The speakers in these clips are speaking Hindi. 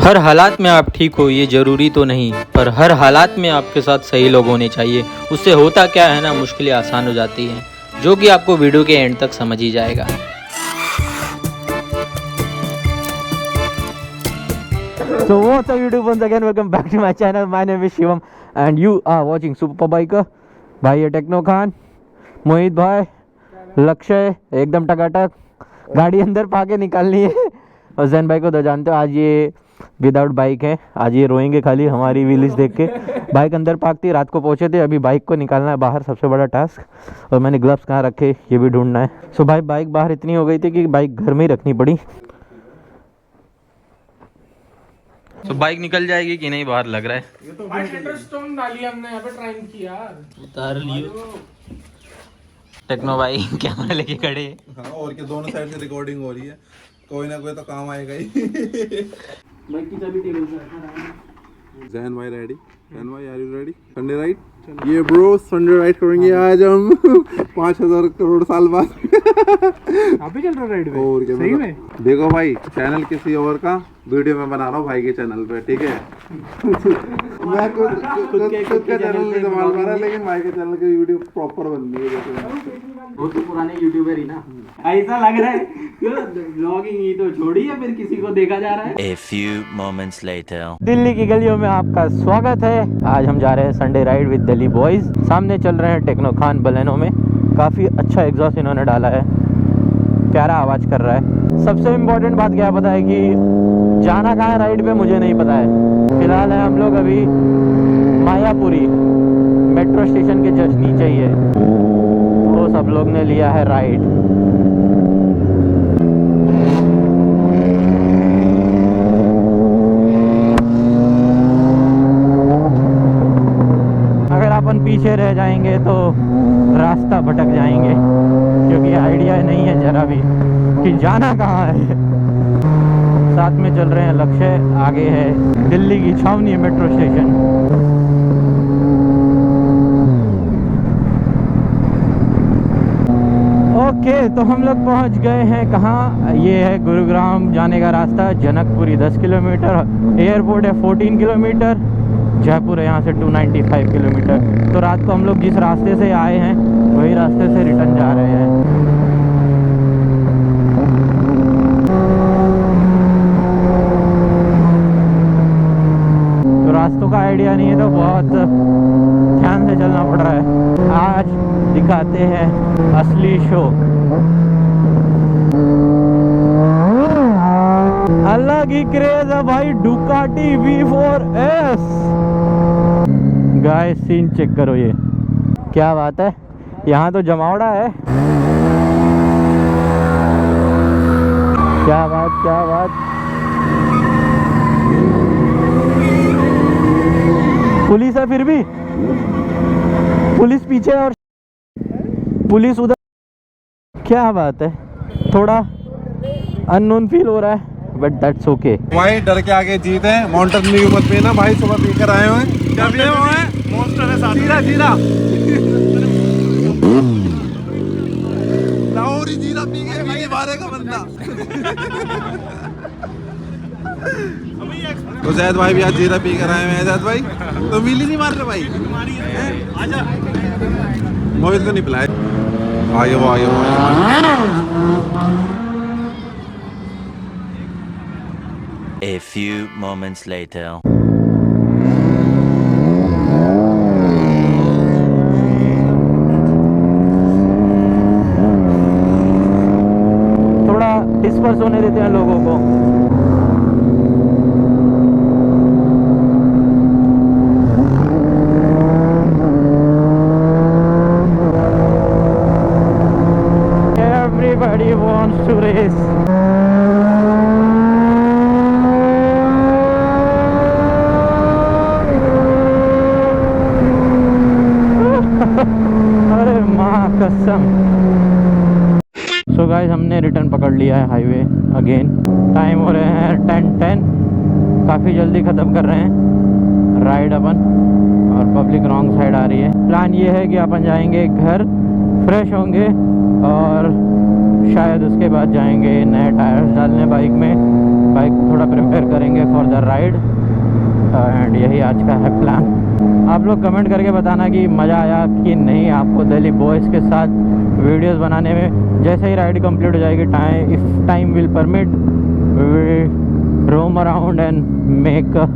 हर हालात में आप ठीक हो ये ज़रूरी तो नहीं, पर हर हालात में आपके साथ सही लोग होने चाहिए। उससे होता क्या है ना, मुश्किलें आसान हो जाती हैं, जो कि आपको वीडियो के एंड तक समझ ही जाएगा। So what's up YouTube, once again welcome back to my channel. My name is Shivam and you are watching Super Biker. भाई ये टेक्नो खान, मोहित भाई, लक्ष्य एकदम टकाटक गाड़ी अंदर पाके निकालनी है। और जैन भाई को तो जानते हो, आज ये विदाउट बाइक है, आज ये रोएंगे खाली हमारी व्हील्स देख के। बाइक अंदर पाकती, रात को पहुंचे थे, अभी बाइक को निकालना है बाहर, सबसे बड़ा टास्क। और मैंने ग्लव्स कहाँ रखे ये भी ढूंढना है। सो भाई बाइक बाहर इतनी हो गई थी कि बाइक घर में ही रखनी पड़ी। तो बाइक निकल जाएगी कि नहीं बाहर लग रहा है। ये तो भाई स्टोन डाली हमने यहाँ पे ट्राई किया यार। उतार लियो टेक्नो भाई कैमरा लेके खड़े। हाँ, और क्या, दोनों साइड से रिकॉर्डिंग हो रही है, कोई ना कोई तो काम आएगा ही। बाइक की चाबी टेबल पे रखा है। जैन भाई रेडी? जैन भाई are you ready? Sunday ride? ये ब्रो संडे राइड करेंगे आज हम 5000 करोड़ साल बाद। आप भी चल रहे राइड पे? और क्या, सही में? देखो भाई, चैनल किसी और का, वीडियो में बना रहा हूँ भाई के चैनल पे, ठीक है। मैं खुद का चैनल नहीं संभाल पा रहा, लेकिन भाई के चैनल की वीडियो प्रॉपर बन रही है। वो तो पुराने यूट्यूबर ही ना, ऐसा लग रहा है ब्लॉगिंग ही तो छोड़ी है, फिर किसी को देखा जा रहा है। A few moments later. Delhi की गलियों में आपका स्वागत है। आज हम जा रहे हैं Sunday ride with Delhi boys. सामने चल रहे हैं टेक्नो खान बलेनो में, काफ़ी अच्छा एग्जॉस्ट इन्होंने डाला है, प्यारा आवाज़ कर रहा है। सबसे इम्पोर्टेंट बात क्या पता है कि जाना कहाँ है राइड पे, मुझे नहीं पता है। फिलहाल है हम लोग अभी मायापुरी मेट्रो स्टेशन के जस्ट नीचे ही है, तो सब लोग ने लिया है राइड। अगर अपन पीछे रह जाएंगे तो रास्ता भटक जाएंगे, क्योंकि आइडिया नहीं है जरा भी कि जाना कहाँ है। साथ में चल रहे हैं लक्ष्य, आगे है दिल्ली की छावनी मेट्रो स्टेशन। ओके, तो हम लोग पहुंच गए हैं कहाँ, ये है गुरुग्राम जाने का रास्ता। जनकपुरी 10 किलोमीटर, एयरपोर्ट है 14 किलोमीटर, जयपुर है यहाँ से 295 किलोमीटर। तो रात को हम लोग जिस रास्ते से आए हैं वही रास्ते से रिटर्न जा रहे हैं। तो रास्तों का आइडिया नहीं है, तो बहुत ध्यान से चलना पड़ रहा है। आज दिखाते हैं असली शो। अलग ही क्रेज है भाई Ducati V4S। Guys scene check करो, ये क्या बात है, यहाँ तो जमावड़ा है। क्या बात क्या बात। पुलिस है फिर भी, पुलिस पीछे और पुलिस उधर। क्या बात है, थोड़ा अननोन फील हो रहा है, बट दैट्स ओके। भाई डर के आगे जीत है, माउंटेन ड्यू मत पीना भाई, सुबह पीकर आए हुए हैं। क्या पिए हुए हैं? मॉन्स्टर है साथ में। जीरा जीरा लाहौरी जीरा पी के भाई मारेगा बंदा। तो जैद भाई भी आज जीरा पी कर आए हैं। जैद भाई तो मिली नहीं मार रहे भाई, मोहित को नहीं पिलाए। आगे वो आगे वो A few moments later. थोड़ा डिस्पर्स होने देते हैं लोगों को। Everybody wants to race. अरे माँ कसम। सो गाइस हमने रिटर्न पकड़ लिया है हाईवे अगेन। टाइम हो रहे हैं 10:10, काफ़ी जल्दी ख़त्म कर रहे हैं राइड अपन, और पब्लिक रॉन्ग साइड आ रही है। प्लान ये है कि अपन जाएंगे घर, फ्रेश होंगे और शायद उसके बाद जाएंगे नए टायर्स डालने बाइक में, बाइक थोड़ा प्रिपेयर करेंगे फॉर द राइड एंड यही आज का है प्लान। आप लोग कमेंट करके बताना कि मज़ा आया कि नहीं आपको दिल्ली बॉयज़ के साथ वीडियोस बनाने में। जैसे ही राइड कंप्लीट हो जाएगी, if time will permit, we roam around and make a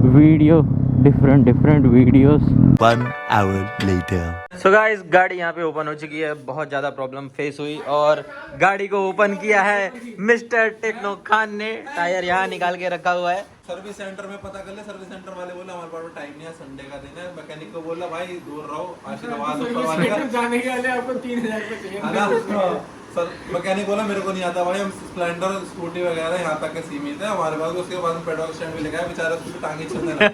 video, different videos. 1 hour later. So guys, गाड़ी यहाँ पे ओपन हो चुकी है। बहुत ज़्यादा प्रॉब्लम फेस हुई और गाड़ी को ओपन किया है मिस्टर टेक्नो खान ने। टायर यहाँ निकाल के रखा हुआ है। सर्विस सेंटर में पता कर ले। सर्विस सेंटर वाले बोले हमारे पास टाइम नहीं है, संडे का दिन है। मैकेनिक को बोला भाई दूर रहो, आशीर्वाद ऊपर वाले का। जाने के लिए आपको 3000 रुपए चाहिए। सर मैकेनिक बोला मेरे को नहीं आता भाई, हम स्प्लेंडर स्कूटी वगैरह यहाँ तक के सीमित है हमारे पास। उसके बाद पेट्रोल स्टैंड भी लगाया, बेचारा उसकी टांगे चलने लगे।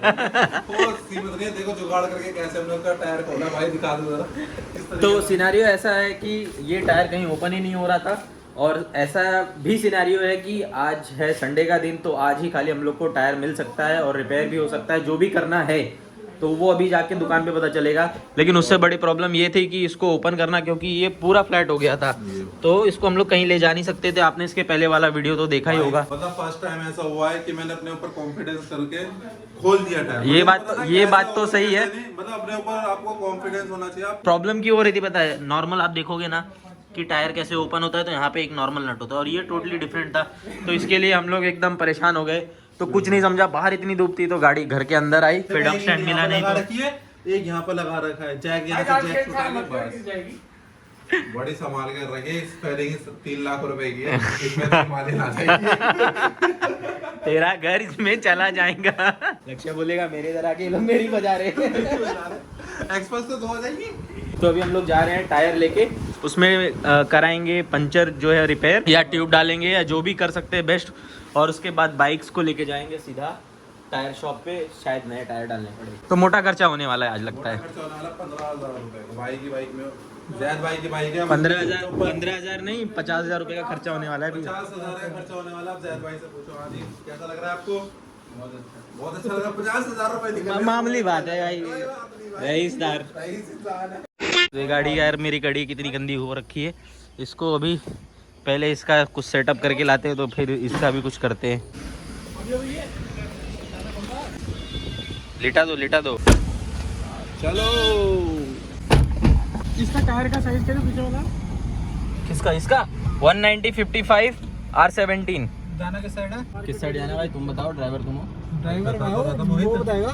वो सीमित नहीं है, देखो जुगाड़ करके कैसे हमने उसका टायर खोला भाई, दिखा दो जरा। तो सिनेरियो ऐसा है कि ये टायर कहीं ओपन ही नहीं हो रहा था और ऐसा भी सिनेरियो है कि आज है संडे का दिन, तो आज ही खाली हम लोग को टायर मिल सकता है और रिपेयर भी हो सकता है। जो भी करना है तो वो अभी जाके दुकान पे पता चलेगा। लेकिन उससे बड़ी प्रॉब्लम ये थी कि इसको ओपन करना, क्योंकि ये पूरा फ्लैट हो गया था, तो इसको हम लोग कहीं ले जा नहीं सकते थे। आपने इसके पहले वाला वीडियो तो देखा ही होगा। मतलब फर्स्ट टाइम ऐसा हुआ है कि मैंने अपने ऊपर कॉन्फिडेंस करके खोल दिया टायर। ये बात तो सही है। मतलब अपने ऊपर आपको कॉन्फिडेंस होना चाहिए। प्रॉब्लम क्यों हो रही थी पता है? नॉर्मल आप देखोगे ना कि टायर कैसे ओपन होता है, तो यहाँ पे एक नॉर्मल नट होता है और ये टोटली डिफरेंट था। तो इसके लिए हम लोग एकदम परेशान हो गए। तो कुछ नहीं समझा, बाहर इतनी धूप थी तो गाड़ी घर के अंदर आई, फिर डंप स्टैंड मिला नहीं तो एक यहाँ पे लगा रखा है जैक, यहाँ से जैक छुटा के बस बड़ी संभाल कर रखे। इस फेयरिंग 3 लाख रुपए की है, इसमें तो मालिक आ जाएगी। तेरा घर इसमें चला जाएगा। लक्ष्य बोलेगा मेरे इधर आके लोग मेरी बजा रहे। एक्सप्रेस तो 2 हो जाएगी। तो अभी हम लोग जा रहे हैं टायर लेके, उसमें कराएंगे पंचर जो है रिपेयर, या ट्यूब डालेंगे या जो भी कर सकते हैं बेस्ट। और उसके बाद बाइक्स को लेके जाएंगे सीधा टायर शॉप पे, शायद नए टायर डालने पड़ेंगे। तो मोटा खर्चा होने वाला है आज लगता है। 15,000 रुपए भाई की बाइक में, जैद भाई की बाइक है। 15,000 नहीं, 50,000 रुपए का खर्चा होने वाला है। 50,000 का खर्चा होने वाला है। जैद भाई से पूछो। हाँ जी, कैसा लग रहा है आपको? बहुत अच्छा लगा। 50,000 रुपए मामूली बात है भाई, रईसदार। ये गाड़ी यार, मेरी गाड़ी कितनी गंदी हो रखी है। इसको अभी पहले इसका कुछ सेटअप करके लाते हैं, तो फिर इसका भी कुछ करते हैं। लिटा दो चलो। इसका टायर का साइज क्या है पीछे वाला? किसका? इसका 190/55 R17। जाना किस साइड है? किस साइड जाना भाई तुम बताओ, ड्राइवर तुम हो। ड्राइवर वो बताएगा।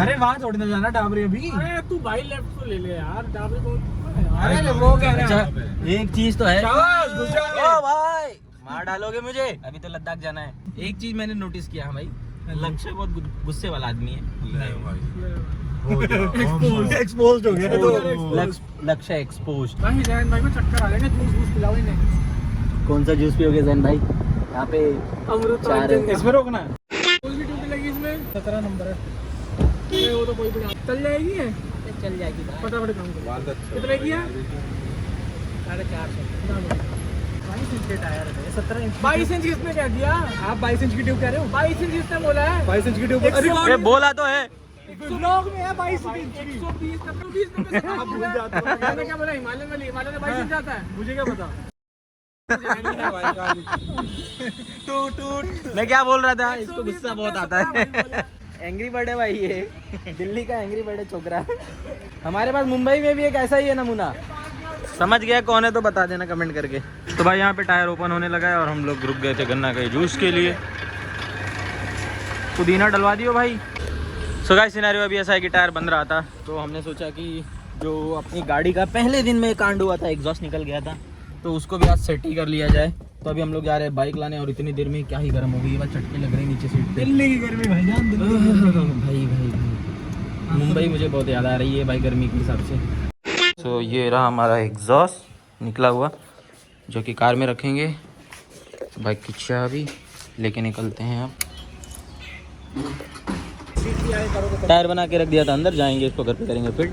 अरे वहाँ छोड़ ना जाना डाबरी अभी। अरे तू भाई लेफ्ट को ले ले यार, डाबरी बहुत। अरे वो कह रहा है एक चीज तो है। ओ भाई मार डालोगे मुझे, अभी तो लद्दाख जाना है। एक चीज मैंने नोटिस किया भाई, लक्ष्य बहुत गुस्से वाला आदमी है। एक्सपोज्ड हो गया तो लक्ष्य एक्सपोज। भाई जैन भाई को चक्कर आ जाएगा, जूस पिलाओ इन्हें। कौन सा जूस पियोगे जैन भाई? यहाँ पे अमृत चार है। इसमें रोकना है। कोई भी ड्यूटी लगी इसमें 17 नंबर है। वो तो कोई भी चल जाएगी है, चल जाएगी। फटाफट काम करो। कितने की है? 450। 22 इंच के टायर है। 17 इंच 22 इंच किसने कह दिया? आप 22 इंच की ट्यूब कह रहे हो? 22 इंच किसने बोला है? 22 इंच की ट्यूब अरे बोला तो है। ब्लॉग में है 22 इंच। 120 में से आप भूल जाते हो। मैंने क्या बोला? हिमालयन वाली, हिमालयन में 22 इंच आता है। मुझे क्या पता? मैं क्या बोल रहा था, इसको गुस्सा बहुत आता है। एंग्री बर्ड है भाई ये, दिल्ली का एंग्री बर्ड है छोकरा। हमारे पास मुंबई में भी एक ऐसा ही है नमूना। समझ गया कौन है तो बता देना कमेंट करके। तो भाई यहाँ पे टायर ओपन होने लगा है और हम लोग रुक गए थे गन्ना के जूस के लिए। पुदीना डलवा दियो भाई। सो गाइस, सिनेरियो अभी ऐसा है कि टायर बन रहा था, तो हमने सोचा कि जो अपनी गाड़ी का पहले दिन में कांड हुआ था, एग्जॉस्ट निकल गया था, तो उसको भी आज सेट ही कर लिया जाए। तो अभी हम लोग जा रहे हैं बाइक लाने और इतनी देर में क्या ही गर्म हो गई है, बस चटके लग रही है नीचे सीट पे। दिल्ली की गर्मी भाई जान, भाई मुंबई मुझे बहुत याद आ रही है भाई गर्मी के हिसाब से। तो ये रहा हमारा एग्जॉस्ट निकला हुआ, जो कि कार में रखेंगे। बाइक की चाबी लेके निकलते हैं अब। टायर बना के रख दिया था अंदर, जाएंगे इसको घर पे करेंगे फिट।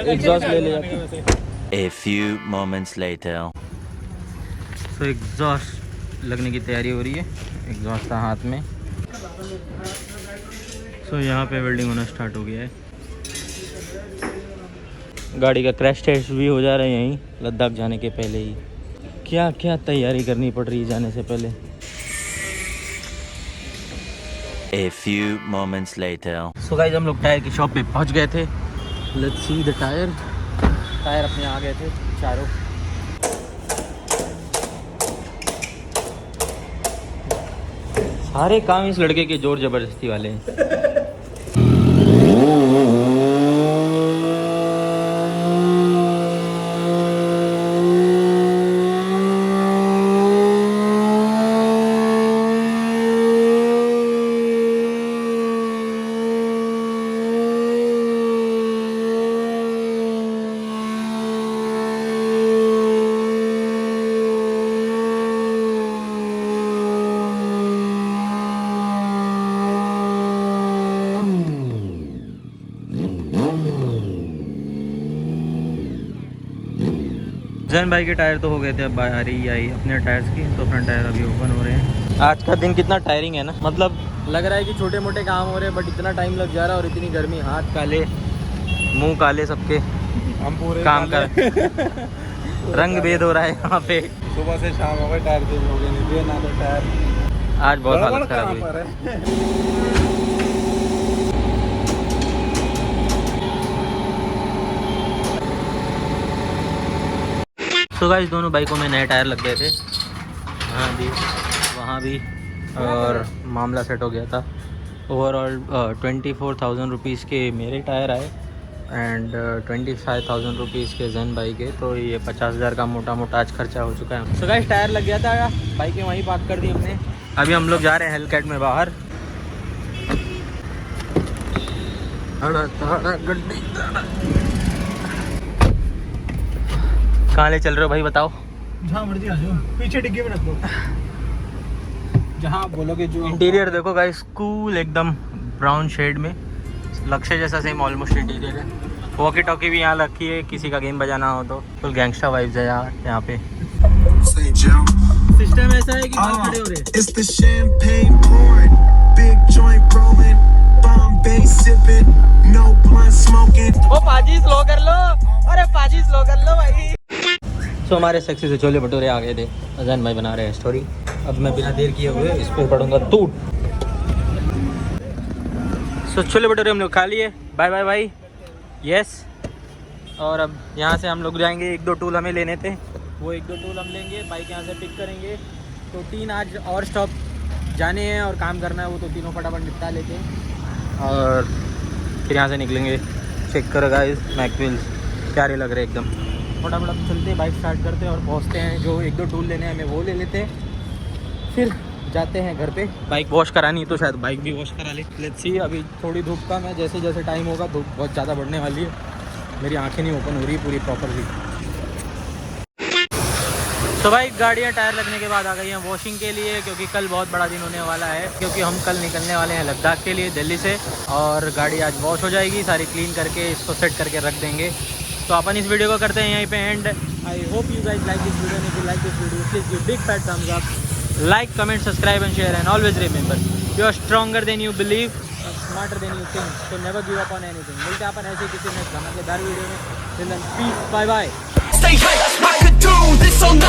एग्जॉस्ट ले जाते हैं। A few moments later. तो एग्जॉस्ट लगने की तैयारी हो रही है, एग्जॉस्ट था हाथ में। तो यहाँ पे वेल्डिंग होना स्टार्ट हो गया है। गाड़ी का क्रैश टेस्ट भी हो जा रहा है यहीं लद्दाख जाने के पहले ही। क्या क्या तैयारी करनी पड़ रही है जाने से पहले। A few moments later. So guys हम लोग टायर की शॉप पे पहुंच गए थे। Let's see the tyre. Tyre अपने आ गए थे चारों। सारे काम इस लड़के के जोर जबरदस्ती वाले हैं। जैन भाई के टायर तो हो गए थे, अब बारी आई अपने टायर्स की। तो फ्रंट टायर अभी ओपन हो रहे हैं। आज का दिन कितना टायरिंग है ना, मतलब लग रहा है कि छोटे मोटे काम हो रहे हैं बट इतना टाइम लग जा रहा है और इतनी गर्मी, हाथ काले मुंह काले सबके, हम पूरे काम कर रंग भेद हो रहा है यहाँ पे। सुबह से शाम हो गए, टायर चेंज हो गए, नहीं ना तो टायर आज बहुत बड़ा हालत खराब कहाँ हुई। पर है। तो गाइस दोनों बाइकों में नए टायर लग गए थे, यहाँ भी वहाँ भी, और मामला सेट हो गया था। ओवरऑल 24,000 रुपीज़ के मेरे टायर आए एंड 25,000 रुपीज़ के जैन भाई के। तो ये 50,000 का मोटा मोटा आज खर्चा हो चुका है। तो गाइस टायर लग गया था, बाइकें वहीं पार्क कर दी हमने। अभी हम लोग जा रहे हैं हेलकैट में बाहर। कहाँ ले चल रहे हो भाई बताओ? जहाँ मर्जी आ जाओ, पीछे डिग्गी में रख दो, जहाँ आप बोलोगे। जो इंटीरियर देखो गाइस, कूल एकदम ब्राउन शेड में, लक्ष्य जैसा सेम ऑलमोस्ट इंटीरियर है। वॉकी टॉकी भी यहाँ रखी है, किसी का गेम बजाना हो तो। फुल गैंगस्टर वाइब्स है यार यहाँ पे। सिस्टम ऐसा है कि बाल खड़े हो रहे हैं। It's the champagne pouring, big joint rolling, Bombay sipping, no blunt smoking. ओ पाजी स्लो कर लो, अरे पाजी स्लो कर लो भाई। सो हमारे सेक्सी से छोले भटूरे आ गए थे, अजैन भाई बना रहे हैं स्टोरी। अब मैं बिना देर किए हुए इस पर पढ़ूंगा टूट। सो छोले भटूरे हम लोग खा लिए, बाय बाय भाई, यस। और अब यहाँ से हम लोग जाएंगे, 1-2 टूल हमें लेने थे, वो 1-2 टूल हम लेंगे, बाइक यहाँ से पिक करेंगे। तो 3 आज और स्टॉप जाने हैं और काम करना है, वो तो तीनों फटाफट निपटा लेते हैं और फिर यहाँ से निकलेंगे। चेक करो गाइस, मैकविल्स प्यारे लग रहे एकदम। फटाफट चलते, बाइक स्टार्ट करते हैं और पहुँचते हैं। जो 1-2 टूल लेने हैं हमें वो ले लेते हैं, फिर जाते हैं घर पे। बाइक वॉश करानी है तो शायद बाइक भी वॉश करा ले। लेट्स सी, अभी थोड़ी धूप कम है, जैसे जैसे टाइम होगा धूप बहुत ज़्यादा बढ़ने वाली है। मेरी आंखें नहीं ओपन हो रही पूरी प्रॉपरली। तो भाई गाड़ियाँ टायर लगने के बाद आ गई हैं वॉशिंग के लिए, क्योंकि कल बहुत बड़ा दिन होने वाला है, क्योंकि हम कल निकलने वाले हैं लद्दाख के लिए दिल्ली से। और गाड़ी आज वॉश हो जाएगी, सारी क्लीन करके इसको सेट करके रख देंगे। तो अपन इस वीडियो को करते हैं यहीं पे end. I hope you guys like this video. If you like this video please give big fat thumbs up, like, comment, subscribe and share and always remember you are stronger than you believe, smarter than you think, so never give up on anything. मिलते हैं अपन ऐसे किसी नेक्स्ट धमाकेदार वीडियो में। Till then peace, bye bye. Stay hyped, I could do this all night.